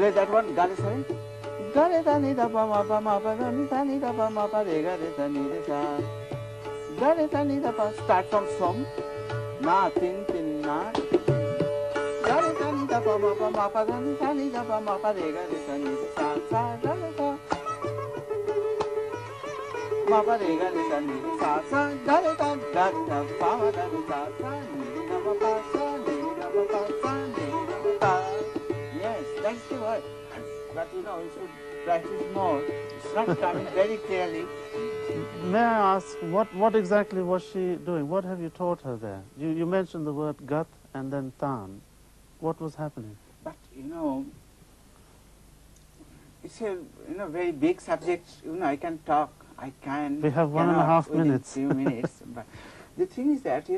Play that one, Gare Sare. Gare da ni da pa ma da ni da pa ma pa re ga re da ni re sa. Gare da ni da pa. Start from som. Na tin tin na. Gare da ni da pa ma da ni da pa ma pa re ga re da ni re sa sa ga re sa. Ma pa re ga re da ni re sa sa ga re da pa ma da ni sa sa ni da pa pa sa ni da pa pa sa ni da pa pa. Yes, that's the word. But you know, you should practice more. It's not coming very clearly. May I ask, what exactly was she doing? What have you taught her there? You mentioned the word gat and then tan. What was happening? But you know, it's a very big subject. You know, I can talk. I can. We have 1.5 minutes. Few minutes. But the thing is that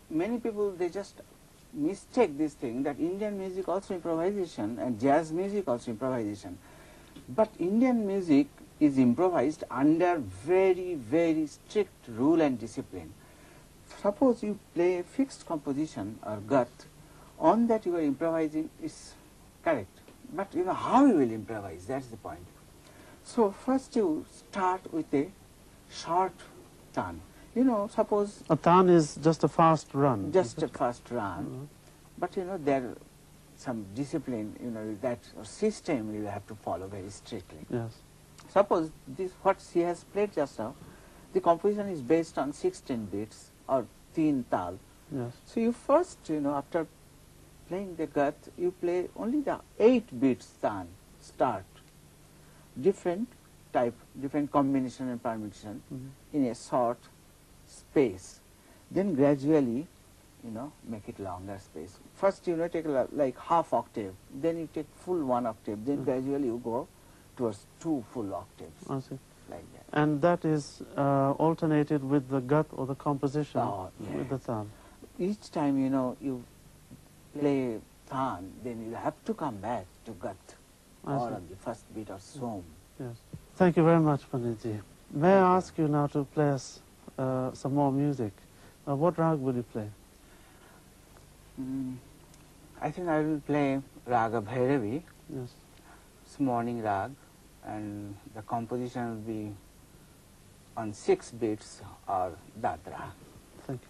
many people they just mistake this thing that Indian music also improvisation and jazz music also improvisation. But Indian music is improvised under very, very strict rule and discipline. Suppose you play a fixed composition or gut, on that you are improvising is correct. But how you will improvise, that's the point. So first you start with a short tan. Suppose a tan is just a fast run. Just a fast run. But there some discipline, that system you have to follow very strictly. Yes. Suppose this what she has played just now, the composition is based on 16 beats or teen tal. Yes. So you first, after playing the gut, you play only the 8 beats tan start. Different type, different combination and permutation in a short space. Then gradually, make it longer space. First, take like half octave, then you take full 1 octave, then gradually you go towards 2 full octaves. I see. Like that. And that is alternated with the gut or the composition with the tan. Each time, you play tan, then you have to come back to gut or on the first beat or som. Yes. Thank you very much, Panditji. May I ask you now to play us some more music? What rag will you play? I think I will play Raga Bhairavi. Yes. It's morning rag, and the composition will be on 6 beats or datra. Thank you.